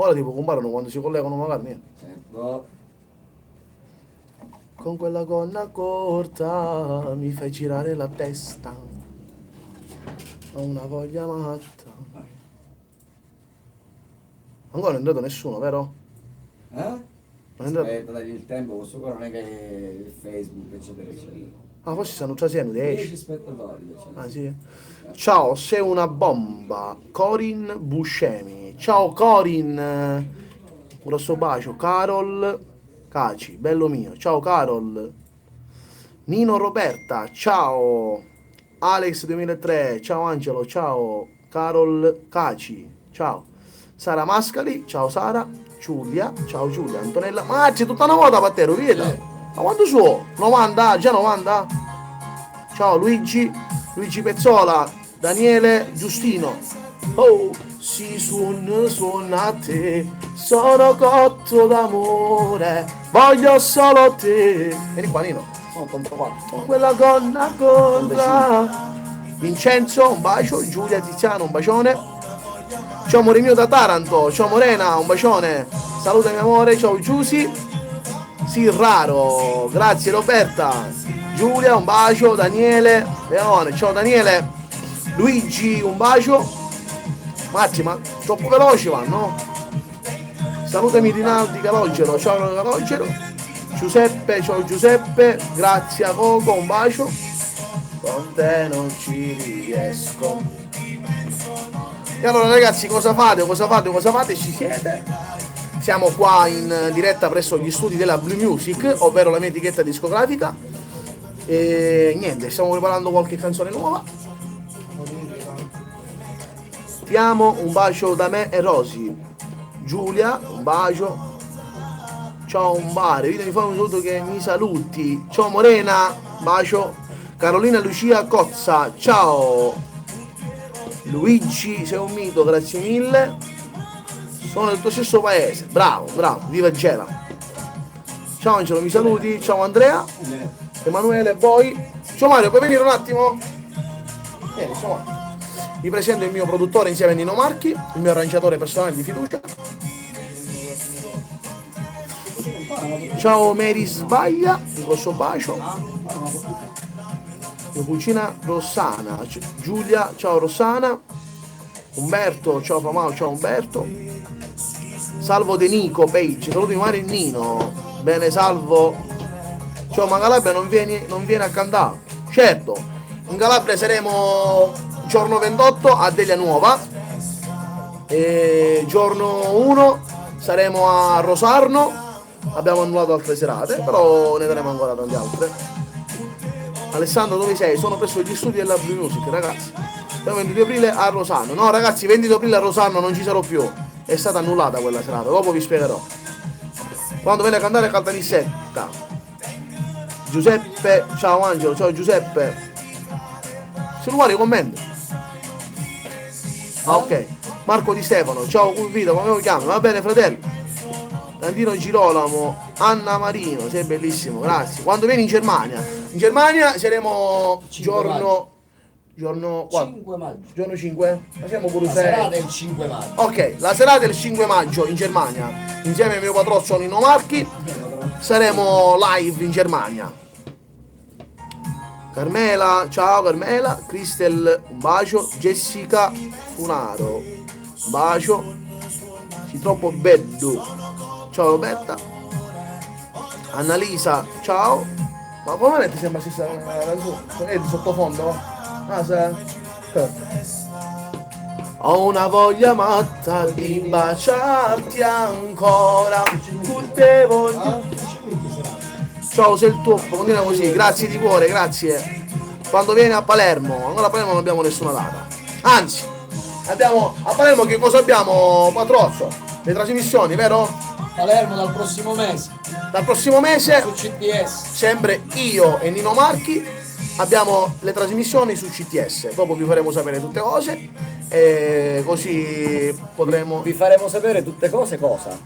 Ora tipo comparano quando si collegano magari. Ecco. Con quella gonna corta mi fai girare la testa. Ho una voglia matta. Ancora non è entrato nessuno, vero? Eh? Non è entrato. Aspetta, dagli il tempo, questo qua non è che è Facebook, eccetera, eccetera. Ah, forse stanno trasendo 10 10. spettatori. Eccetera. Ah, sì. Ciao, sei una bomba. Corin Buscemi. Ciao Corin. Un grosso bacio. Carol Caci, bello mio. Ciao Carol. Nino Roberta, ciao. Alex 2003, ciao Angelo, ciao. Carol Caci, ciao. Sara Mascali, ciao Sara. Giulia, ciao Giulia. Antonella, ma c'è tutta una volta Pattero, vedi? Ma quando so? 90, già 90? Ciao Luigi, Luigi Pezzola, Daniele Giustino. Oh, si suona a te, sono cotto d'amore, voglio solo te. Vieni qua Nino, sono controfatto. Quella gonna contra. Vincenzo, un bacio, Giulia Tiziano, un bacione. Ciao amore mio da Taranto, ciao Morena, un bacione. Salutami amore, ciao Giusy. Sì, raro, grazie Roberta. Giulia, un bacio, Daniele, Leone, ciao Daniele. Luigi, un bacio. Mazzi, ma troppo veloci vanno. Salutami Rinaldi Calogero, ciao Calogero. Giuseppe, ciao Giuseppe. Grazie Coco, un bacio. Con te non ci riesco. E allora ragazzi, cosa fate? Cosa fate? Cosa fate? Ci siete? Siamo qua in diretta presso gli studi della Blue Music, ovvero la mia etichetta discografica. E niente, stiamo preparando qualche canzone nuova. Ti amo, un bacio da me e Rosy. Giulia, un bacio. Ciao un bare, vedi mi fai un saluto che mi saluti. Ciao Morena, bacio. Carolina Lucia Cozza, ciao. Luigi, sei un mito, grazie mille. Sono del tuo stesso paese, bravo, bravo, viva Gela. Ciao Angelo, mi saluti. Ciao Andrea. Emanuele, poi. Ciao Mario, puoi venire un attimo? Vieni, ciao Mario. Vi presento il mio produttore insieme a Nino Marchi, il mio arrangiatore personale di fiducia. Ciao Mary Sbaglia, un grosso bacio. Mia cugina Rossana, Giulia, ciao Rossana. Umberto, ciao Famao, ciao Umberto. Salvo De Nico, Page, saluti Mario e Nino. Bene, salvo. Ciao, ma Calabria non viene a cantare? Certo, in Calabria saremo giorno 28 a Delia Nuova e giorno 1 saremo a Rosarno. Abbiamo annullato altre serate, però ne daremo ancora tante altre. Alessandro, dove sei? Sono presso gli studi della Blue Music, ragazzi. Siamo 22 aprile a Rosarno. No, ragazzi, 22 aprile a Rosarno non ci sarò più. È stata annullata quella serata, dopo vi spiegherò. Quando viene a cantare Caltanissetta. Giuseppe, ciao Angelo, ciao Giuseppe. Sono uguali i commenti. Ah, ok. Marco Di Stefano, ciao Vito, come lo chiami? Va bene, fratello. Landino Girolamo, Anna Marino, sei bellissimo, grazie. Quando vieni in Germania? In Germania saremo giorno 4. 5 maggio. Giorno 5? Facciamo pure La 6. serata è il 5 maggio. Ok, la serata del 5 maggio in Germania, insieme al mio patroccio Nino Marchi, saremo live in Germania. Carmela, ciao Carmela, Cristel, un bacio, Jessica Funaro, un bacio, sei troppo bello. Ciao Roberta. Annalisa, ciao. Ma come vedete sembra si sta di sottofondo? Ah, se... Ho una voglia matta di baciarti ancora. Tutte voglio. Ciao, sei il tuo. Continua così, grazie di cuore, grazie. Quando vieni a Palermo, ancora a Palermo non abbiamo nessuna data. Anzi, abbiamo a Palermo che cosa abbiamo, Patrozzo? Le trasmissioni, vero? Palermo dal prossimo mese. Dal prossimo mese, Su CTS. sempre io e Nino Marchi abbiamo le trasmissioni su CTS. Dopo vi faremo sapere tutte cose e così potremo. Vi faremo sapere tutte cose cosa?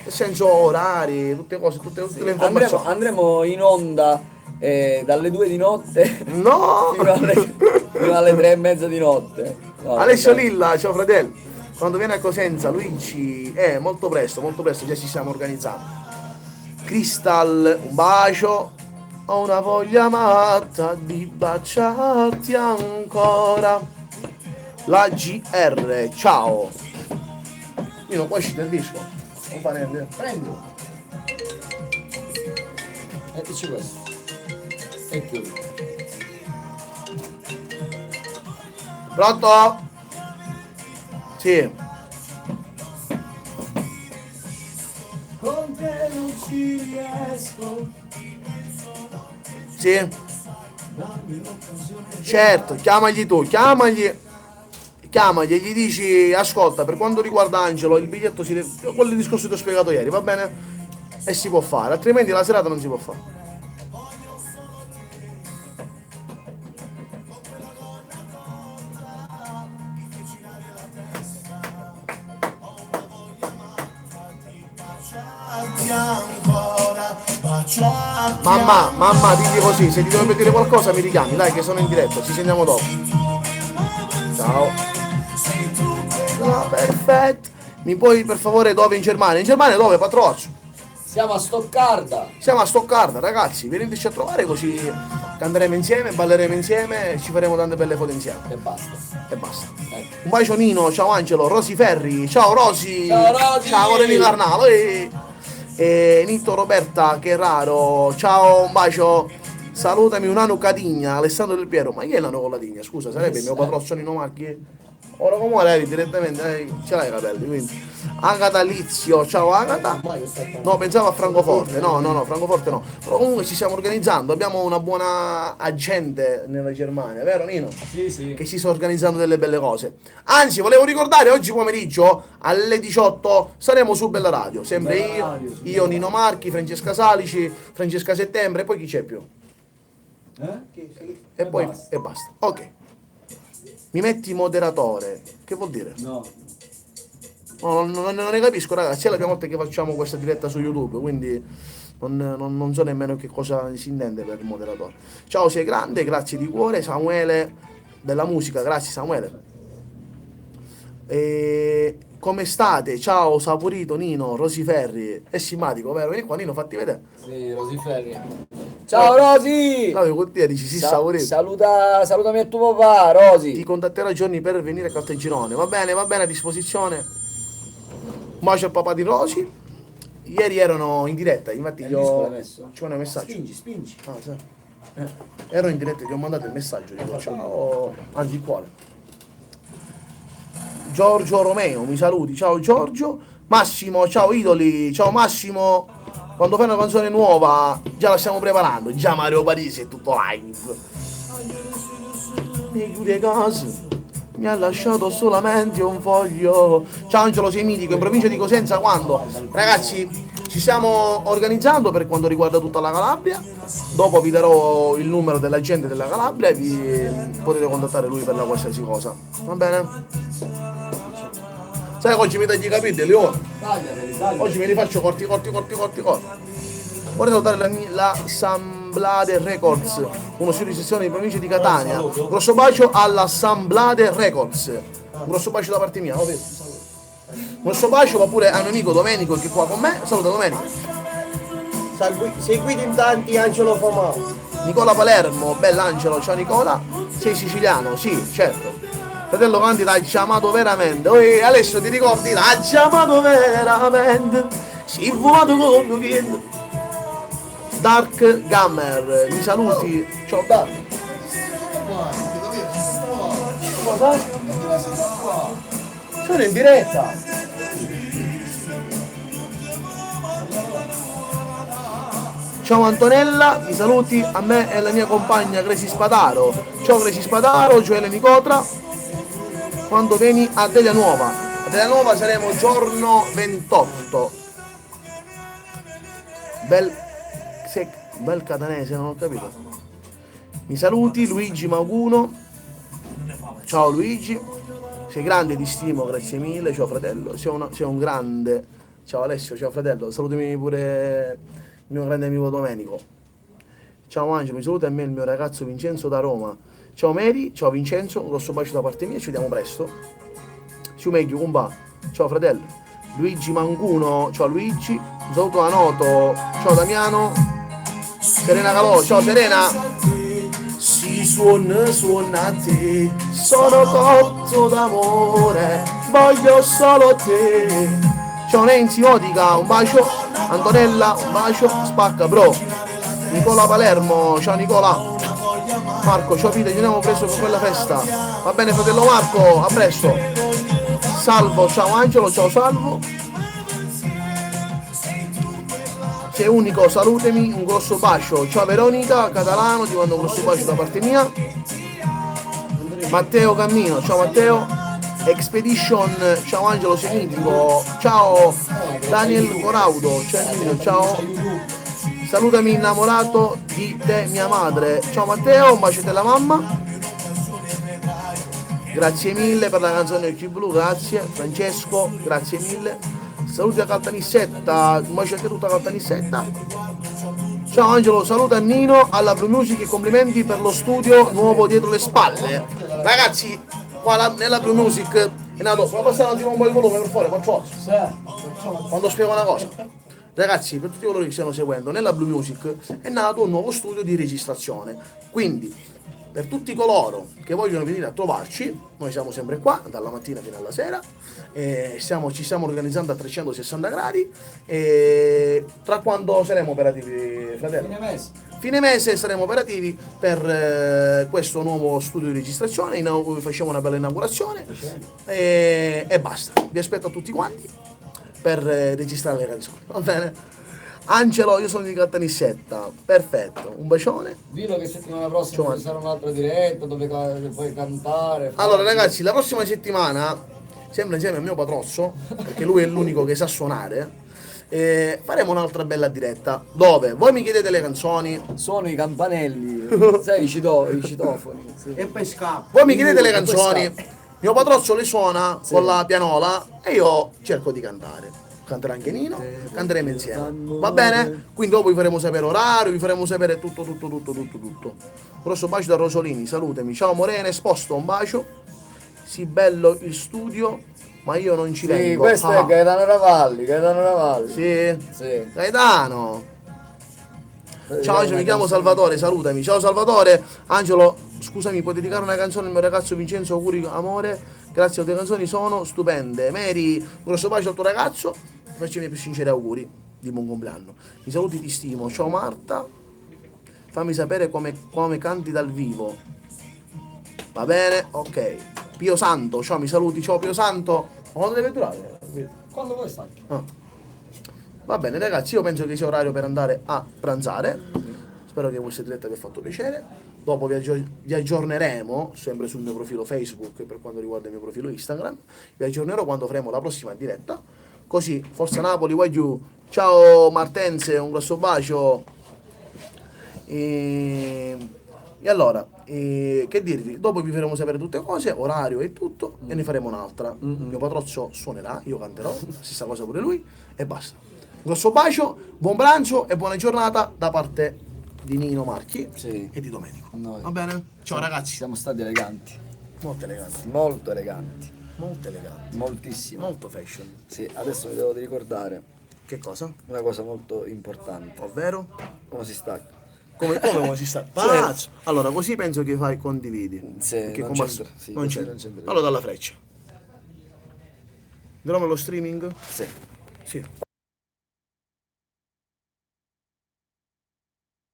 Nel senso orari, tutte cose, tutte le informazioni. Andremo in onda dalle 2 di notte No! fino alle 3 e mezza di notte. No, Alessio Lilla, ciao fratello. Quando viene a Cosenza, Luigi, molto presto, già ci stiamo organizzando. Crystal, un bacio. Ho una voglia matta di baciarti ancora. La GR, ciao. Io non puoi uscire il disco. Non fa niente. Prendi. Mettici questo. E chiudi. Pronto? Sì. Con te non ci riesco. Sì. Certo, chiamagli tu, chiamagli e gli dici, ascolta, per quanto riguarda Angelo, il biglietto quello discorso che ti ho spiegato ieri, va bene? E si può fare, altrimenti la serata non si può fare. Mamma, digli così, se ti dovrebbe dire qualcosa mi richiami, dai che sono in diretta, ci sentiamo dopo. Ciao. Perfetto. Mi puoi per favore dove in Germania? In Germania dove, patroccio? Siamo a Stoccarda. Siamo a Stoccarda, ragazzi, veniteci a trovare così canteremo insieme, balleremo insieme, ci faremo tante belle foto insieme. E basta. E basta. Ecco. Un bacio Nino, ciao Angelo, Rosi Ferri, ciao Rosi. Ciao Rosi. Ciao Renino Arnalo. E Nito Roberta, che raro, ciao, un bacio. Salutami un Nano Cadigna, Alessandro Del Piero. Ma chi è Nano con la Digna? Scusa, sarebbe il mio patroccio Nino Macchi? Ora come levi direttamente, ce l'hai i capelli, quindi. Agata Lizio, ciao Agata. No, pensavo a Francoforte, no, Francoforte no. Però comunque ci stiamo organizzando, abbiamo una buona agente nella Germania, vero Nino? Sì. Che si sta organizzando delle belle cose. Anzi, volevo ricordare, oggi pomeriggio alle 18 saremo su Bella Radio, sempre io, Nino Marchi, Francesca Salici, Francesca Settembre, e poi chi c'è più? E poi basta. e basta. Ok. Mi metti moderatore, che vuol dire? No. No, non ne capisco, ragazzi. È la prima volta che facciamo questa diretta su YouTube, quindi non so nemmeno che cosa si intende per moderatore. Ciao, sei grande, grazie di cuore. Samuele, della musica, grazie Samuele. E come state? Ciao, Saporito, Nino, Rosi Ferri. È simpatico, vero? Vieni qua, Nino, fatti vedere. Sì, Rosi Ferri. Ciao Rosi! No, con te dici sì, Saporito. Salutami a tuo papà, Rosi. Ti contatterò a giorni per venire a Caltagirone. Va bene, a disposizione. Un bacio al papà di Rosi. Ieri erano in diretta, infatti Il disco l'hai messo? ci vuole un messaggio. Spingi. Ah, sì. Ero in diretta, gli ho mandato il messaggio, dico ciao, anzi il cuore. Giorgio Romeo, mi saluti, ciao Giorgio. Massimo, ciao idoli, ciao Massimo. Quando fai una canzone nuova, già la stiamo preparando, già Mario Parisi è tutto live. Mi chiude casa, mi ha lasciato solamente un foglio. Ciao Angelo, sei mitico, in provincia di Cosenza quando? Ragazzi, ci stiamo organizzando per quanto riguarda tutta la Calabria. Dopo vi darò il numero dell'agente della Calabria e vi potete contattare lui per la qualsiasi cosa. Va bene? Sai che oggi mi tagli i capelli, Leone? Oggi me li faccio corti. Vorrei salutare l'Assemblade Records, uno studio di sezione di provincia di Catania. Un grosso bacio all'Assemblade Records. Un grosso bacio da parte mia, lo vedo. Un grosso bacio va pure a mio amico Domenico che è qua con me. Saluta Domenico. Seguiti in tanti Angelo Fomà. Nicola Palermo, bell'Angelo, ciao Nicola. Sei siciliano? Sì, certo. Fratello Canti l'ha chiamato veramente. Alessio ti ricordi? L'ha chiamato veramente. Si è fumato con un vento. Dark Gammer, mi saluti. Ciao Dark. Cosa? Sono in diretta. Ciao Antonella, mi saluti a me e alla mia compagna Gresi Spadaro. Ciao Gresi Spadaro, Gioele Nicotra. Quando vieni a Delia Nuova. A Delia Nuova saremo giorno 28. Bel catanese, non ho capito. Mi saluti Luigi Maguno. Ciao Luigi. Sei grande, ti stimo, grazie mille. Ciao fratello. Sei un grande. Ciao Alessio, ciao fratello. Salutami pure il mio grande amico Domenico. Ciao Angelo, mi saluta a me il mio ragazzo Vincenzo da Roma. Ciao Mary, ciao Vincenzo, un grosso bacio da parte mia, ci vediamo presto. Ciumeghi, Kumba, ciao fratello. Luigi Manguno, ciao Luigi. Un saluto a Noto, ciao Damiano. Serena Calò, ciao Serena. Si suona a te, sono cotto d'amore, voglio solo te. Ciao Nenzi Otica, un bacio. Antonella, un bacio. Spacca bro. Nicola Palermo, ciao Nicola. Marco, ciao Pete, ci abbiamo preso per quella festa. Va bene fratello Marco, a presto. Salvo, ciao Angelo, ciao Salvo. Sei unico, salutami, un grosso bacio. Ciao Veronica, Catalano, ti mando un grosso bacio da parte mia. Matteo Cammino, ciao Matteo. Expedition, ciao Angelo Semitico, ciao Daniel Coraudo, ciao. Salutami innamorato di te mia madre. Ciao Matteo, un bacio della mamma. Grazie mille per la canzone del Blu, grazie. Francesco, grazie mille. Saluti a Caltanissetta, un bacio anche tutta Caltanissetta. Ciao Angelo, saluta Nino alla Blue Music e complimenti per lo studio nuovo dietro le spalle. Ragazzi, qua nella Blue Music è nato. Puoi passare un po' di volume per favore, faccio quando spiego una cosa. Ragazzi, per tutti coloro che stiano seguendo, nella Blue Music è nato un nuovo studio di registrazione. Quindi, per tutti coloro che vogliono venire a trovarci, noi siamo sempre qua, dalla mattina fino alla sera, ci stiamo organizzando a 360 gradi, e tra quando saremo operativi, fratello? Fine mese saremo operativi per questo nuovo studio di registrazione, facciamo una bella inaugurazione e basta. Vi aspetto a tutti quanti per registrare le canzoni, va bene? Angelo, io sono di Caltanissetta, perfetto, un bacione. Dillo che settimana prossima ci sarà un'altra diretta dove puoi cantare. Allora ragazzi, la prossima settimana, sempre insieme al mio patrozzo, perché lui è l'unico che sa suonare, faremo un'altra bella diretta dove voi mi chiedete le canzoni. Sono i campanelli, sai, i citofoni. Sì. E poi scappa. Voi mi chiedete le canzoni. Mio patrozzo le suona con la pianola e io cerco di cantare. Canterà anche Nino, canteremo insieme. Va bene? Quindi dopo vi faremo sapere orario, vi faremo sapere tutto. Grosso bacio da Rosolini, salutami. Ciao Morena, esposto, un bacio. Sì, bello il studio, ma io non ci vengo. Sì, questo è Gaetano Ravalli. Sì? Gaetano. Ciao Angelo, mi chiamo Salvatore, salutami. Ciao Salvatore. Angelo, scusami, puoi dedicare una canzone al mio ragazzo Vincenzo, auguri amore. Grazie, le tue canzoni sono stupende. Mary, grosso bacio al tuo ragazzo. Faccio i miei più sinceri auguri di buon compleanno. Mi saluti, ti stimo. Ciao Marta. Fammi sapere come canti dal vivo. Va bene? Ok. Pio Santo, ciao, mi saluti. Ciao Pio Santo. Quando deve durare? Quando vuoi stare? Va bene ragazzi, io penso che sia orario per andare a pranzare. Spero che questa diretta vi ha fatto piacere. Dopo vi aggiorneremo sempre sul mio profilo Facebook e per quanto riguarda il mio profilo Instagram. Vi aggiornerò quando faremo la prossima diretta. Così, Forza Napoli, vai giù. Ciao Martense, un grosso bacio. E allora, che dirvi? Dopo vi faremo sapere tutte cose, orario e tutto, e ne faremo un'altra. Mio patrozzo suonerà, io canterò, stessa cosa pure lui, e basta. Un grosso bacio, buon pranzo e buona giornata da parte di Nino Marchi e di Domenico. Va bene? Ciao ragazzi. Siamo stati eleganti. Molto eleganti. Molto eleganti. Molto eleganti. Moltissimo. Molto fashion. Sì, adesso vi devo ricordare Che cosa? una cosa molto importante. Ovvero? Come si stacca? Come si sta? Pazzo! Allora, così penso che fai condividi. Sì, Perché non come c'entra, sì, non c'è. non c'entra. Allora dalla freccia. Andiamo allo streaming? Sì. Sì.